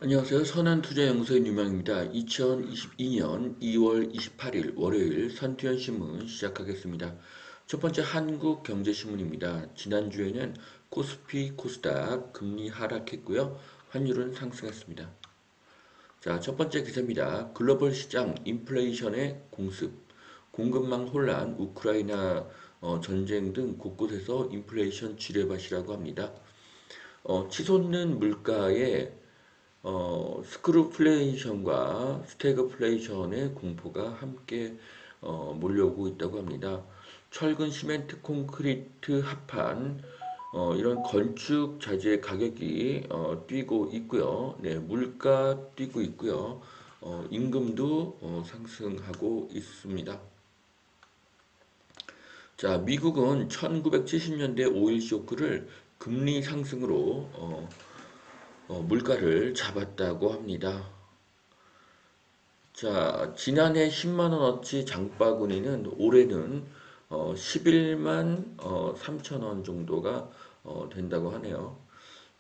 안녕하세요. 선한투자연구소의 유명입니다. 2022년 2월 28일 월요일 선투연신문 시작하겠습니다. 첫 번째 한국경제신문입니다. 지난주에는 코스피, 코스닥 금리 하락했고요. 환율은 상승했습니다. 자, 첫 번째 기사입니다. 글로벌 시장 인플레이션의 공습, 공급망 혼란, 우크라이나 전쟁 등 곳곳에서 인플레이션 지뢰밭이라고 합니다. 치솟는 물가에 스크루플레이션과 스태그플레이션의 공포가 함께 몰려오고 있다고 합니다. 철근, 시멘트, 콘크리트, 합판 이런 건축 자재 가격이 뛰고 있고요. 네, 물가 뛰고 있고요. 임금도 상승하고 있습니다. 자, 미국은 1970년대 오일 쇼크를 금리 상승으로 물가를 잡았다고 합니다. 자, 지난해 10만원어치 장바구니는 올해는 11만 3천원 정도가 된다고 하네요.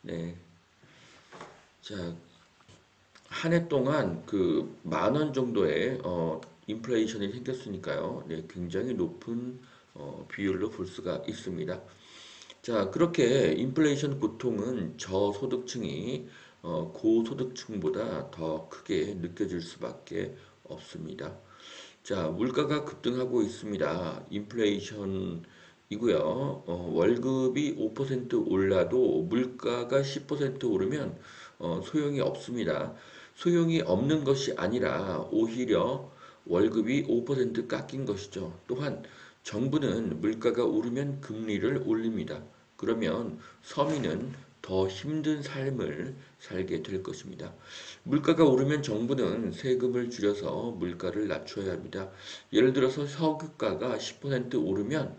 네. 자, 한 해 동안 그 만원 정도의 인플레이션이 생겼으니까요. 네, 굉장히 높은 비율로 볼 수가 있습니다. 자, 그렇게 인플레이션 고통은 저소득층이 고소득층보다 더 크게 느껴질 수밖에 없습니다. 자, 물가가 급등하고 있습니다. 인플레이션이고요. 월급이 5% 올라도 물가가 10% 오르면 소용이 없습니다. 소용이 없는 것이 아니라 오히려 월급이 5% 깎인 것이죠. 또한 정부는 물가가 오르면 금리를 올립니다. 그러면 서민은 더 힘든 삶을 살게 될 것입니다. 물가가 오르면 정부는 세금을 줄여서 물가를 낮춰야 합니다. 예를 들어서 석유가가 10% 오르면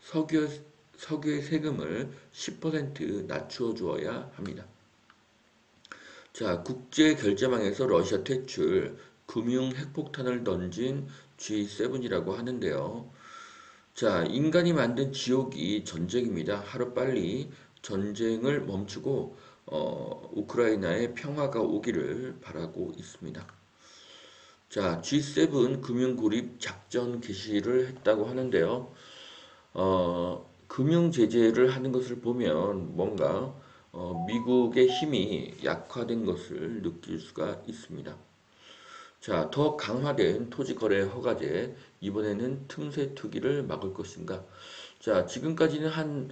석유, 석유의 세금을 10% 낮추어 주어야 합니다. 자, 국제 결제망에서 러시아 퇴출, 금융 핵폭탄을 던진 G7이라고 하는데요. 자, 인간이 만든 지옥이 전쟁입니다. 하루빨리 전쟁을 멈추고 우크라이나에 평화가 오기를 바라고 있습니다. 자, G7 금융 고립 작전 개시를 했다고 하는데요. 금융 제재를 하는 것을 보면 뭔가 미국의 힘이 약화된 것을 느낄 수가 있습니다. 자, 더 강화된 토지거래 허가제, 이번에는 틈새 투기를 막을 것인가? 자, 지금까지는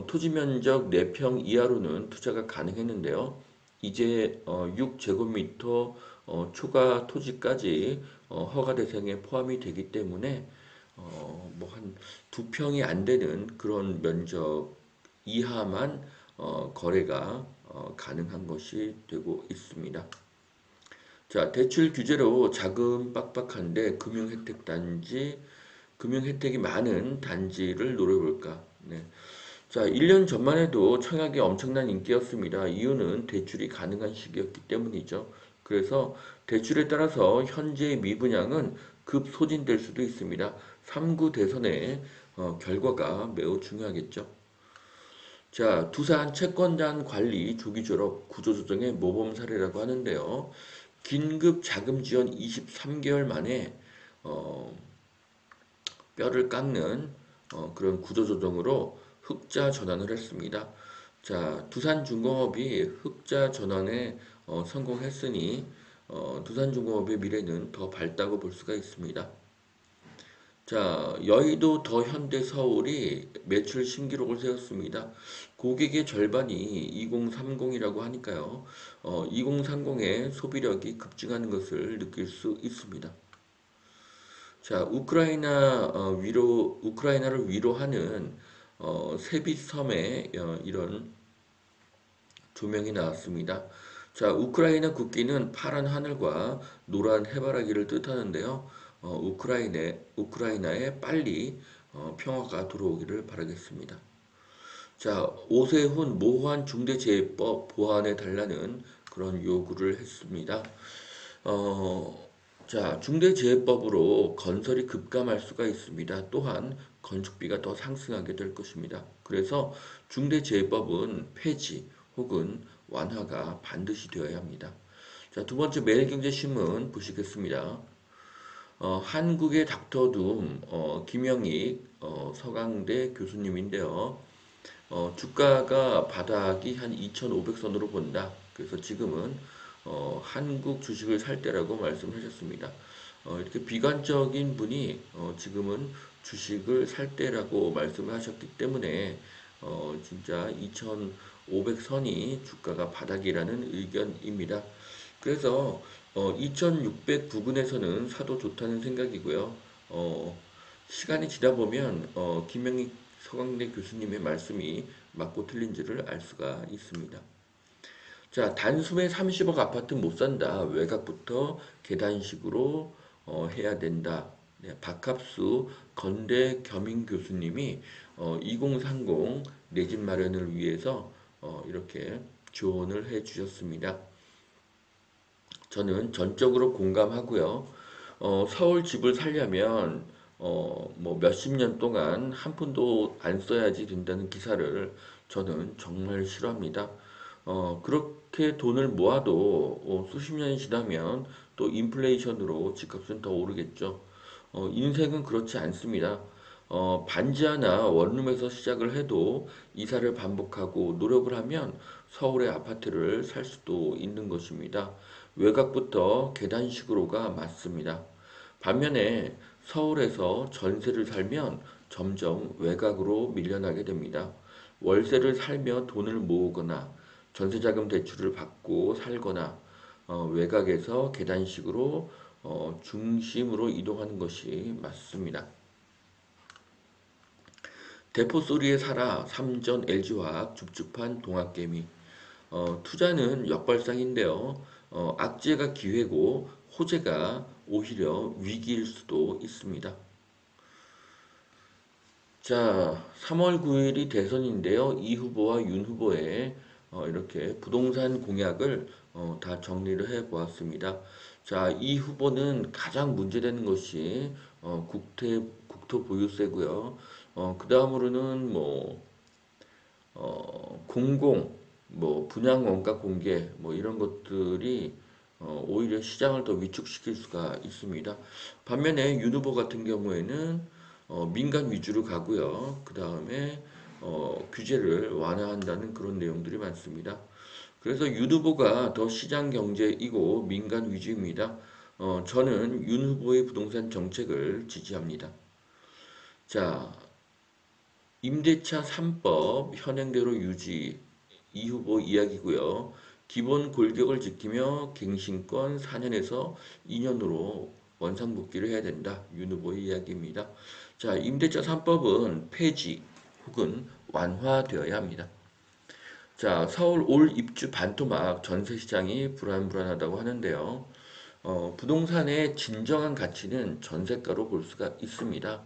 토지 면적 4평 이하로는 투자가 가능했는데요. 이제 6제곱미터 초과 토지까지 허가 대상에 포함이 되기 때문에 뭐 한 2평이 안 되는 그런 면적 이하만 거래가 가능한 것이 되고 있습니다. 자, 대출 규제로 자금 빡빡한데 금융 혜택이 많은 단지를 노려볼까? 네. 자, 1년 전만 해도 청약이 엄청난 인기였습니다. 이유는 대출이 가능한 시기였기 때문이죠. 그래서 대출에 따라서 현재의 미분양은 급소진될 수도 있습니다. 3구 대선의 결과가 매우 중요하겠죠. 자, 두산 채권단 관리 조기 졸업 구조조정의 모범 사례라고 하는데요. 긴급 자금 지원 23개월 만에 어, 뼈를 깎는 그런 구조조정으로 흑자 전환을 했습니다. 자, 두산중공업이 흑자 전환에 성공했으니 두산중공업의 미래는 더 밝다고 볼 수가 있습니다. 자, 여의도 더 현대 서울이 매출 신기록을 세웠습니다. 고객의 절반이 2030이라고 하니까요. 2030의 소비력이 급증하는 것을 느낄 수 있습니다. 자, 우크라이나를 위로하는 세빛섬의 이런 조명이 나왔습니다. 자, 우크라이나 국기는 파란 하늘과 노란 해바라기를 뜻하는데요. 우크라이나에 빨리 평화가 들어오기를 바라겠습니다. 자, 오세훈 모호한 중대재해법 보완해 달라는 그런 요구를 했습니다. 자, 중대재해법으로 건설이 급감할 수가 있습니다. 또한 건축비가 더 상승하게 될 것입니다. 그래서 중대재해법은 폐지 혹은 완화가 반드시 되어야 합니다. 자, 두 번째 매일경제신문 보시겠습니다. 한국의 닥터둠, 김영익, 서강대 교수님인데요. 주가가 바닥이 한 2,500선으로 본다. 그래서 지금은 한국 주식을 살 때라고 말씀하셨습니다. 이렇게 비관적인 분이 지금은 주식을 살 때라고 말씀을 하셨기 때문에 진짜 2,500선이 주가가 바닥이라는 의견입니다. 그래서 2,600 부근에서는 사도 좋다는 생각이고요. 시간이 지나 보면 김영익 서강대 교수님의 말씀이 맞고 틀린지를 알 수가 있습니다. 자, 단숨에 30억 아파트 못 산다. 외곽부터 계단식으로 해야 된다. 네, 박합수 건대 겸임 교수님이 2030 내 집 마련을 위해서 이렇게 조언을 해 주셨습니다. 저는 전적으로 공감하고요. 서울 집을 살려면 뭐 몇십 년 동안 한 푼도 안 써야지 된다는 기사를 저는 정말 싫어합니다. 그렇게 돈을 모아도 수십 년이 지나면 또 인플레이션으로 집값은 더 오르겠죠. 인생은 그렇지 않습니다. 반지 하나 원룸에서 시작을 해도 이사를 반복하고 노력을 하면 서울의 아파트를 살 수도 있는 것입니다. 외곽부터 계단식으로가 맞습니다. 반면에 서울에서 전세를 살면 점점 외곽으로 밀려나게 됩니다. 월세를 살며 돈을 모으거나 전세자금 대출을 받고 살거나 외곽에서 계단식으로 중심으로 이동하는 것이 맞습니다. 대포 소리에 살아 삼전 LG화학 줍줍한 동학개미. 투자는 역발상인데요. 악재가 기회고 호재가 오히려 위기일 수도 있습니다. 자, 3월 9일이 대선인데요. 이 후보와 윤 후보의 이렇게 부동산 공약을 다 정리를 해 보았습니다. 자, 이 후보는 가장 문제되는 것이 국토 보유세고요. 그 다음으로는 공공, 분양 원가 공개, 이런 것들이 오히려 시장을 더 위축시킬 수가 있습니다. 반면에 윤 후보 같은 경우에는 민간 위주로 가고요. 그 다음에 규제를 완화한다는 그런 내용들이 많습니다. 그래서 윤 후보가 더 시장 경제이고 민간 위주입니다. 저는 윤 후보의 부동산 정책을 지지합니다. 자, 임대차 3법 현행대로 유지 이 후보 이야기고요. 기본 골격을 지키며 갱신권 4년에서 2년으로 원상복귀를 해야 된다. 윤 후보의 이야기입니다. 자, 임대차 3법은 폐지 혹은 완화되어야 합니다. 자, 서울 올 입주 반토막 전세 시장이 불안불안하다고 하는데요. 부동산의 진정한 가치는 전세가로 볼 수가 있습니다.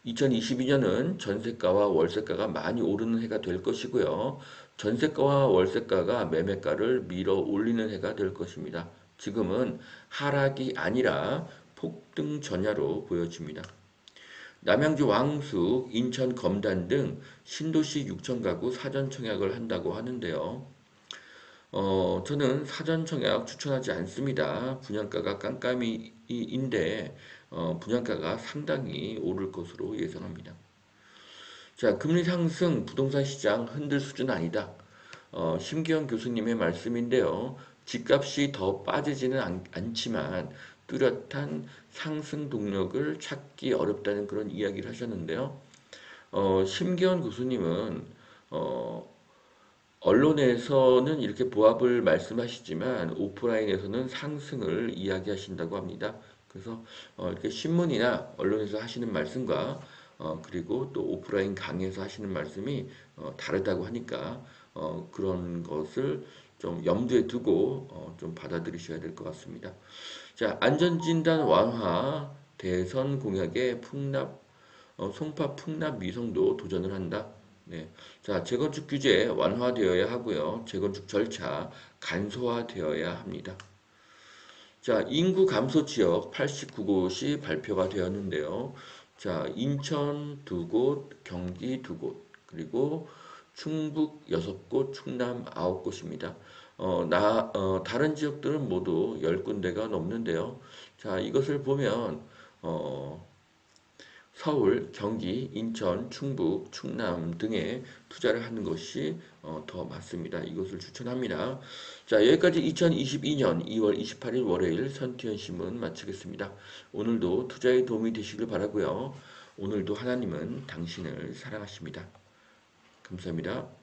2022년은 전세가와 월세가가 많이 오르는 해가 될 것이고요. 전세가와 월세가가 매매가를 밀어 올리는 해가 될 것입니다. 지금은 하락이 아니라 폭등 전야로 보여집니다. 남양주 왕숙, 인천 검단 등 신도시 6천 가구 사전 청약을 한다고 하는데요. 저는 사전 청약 추천하지 않습니다. 분양가가 깜깜이인데 분양가가 상당히 오를 것으로 예상합니다. 자, 금리 상승 부동산 시장 흔들 수준 아니다. 심기현 교수님의 말씀인데요. 집값이 더 빠지지는 않지만 뚜렷한 상승 동력을 찾기 어렵다는 그런 이야기를 하셨는데요. 심기현 교수님은 언론에서는 이렇게 보합을 말씀하시지만 오프라인에서는 상승을 이야기하신다고 합니다. 그래서 이렇게 신문이나 언론에서 하시는 말씀과 그리고 또 오프라인 강의에서 하시는 말씀이 다르다고 하니까 그런 것을 좀 염두에 두고 좀 받아들이셔야 될 것 같습니다. 자, 안전진단 완화, 대선 공약에 송파 풍납 미성도 도전을 한다. 네. 자, 재건축 규제 완화되어야 하고요. 재건축 절차 간소화되어야 합니다. 자, 인구 감소 지역 89곳이 발표가 되었는데요. 자, 인천 두 곳, 경기 두 곳, 그리고 충북 6곳, 충남 9곳입니다. 다른 지역들은 모두 10군데가 넘는데요. 자, 이것을 보면, 어, 서울, 경기, 인천, 충북, 충남 등에 투자를 하는 것이 더 맞습니다. 이것을 추천합니다. 자, 여기까지 2022년 2월 28일 월요일 선티현 신문 마치겠습니다. 오늘도 투자에 도움이 되시길 바라고요. 오늘도 하나님은 당신을 사랑하십니다. 감사합니다.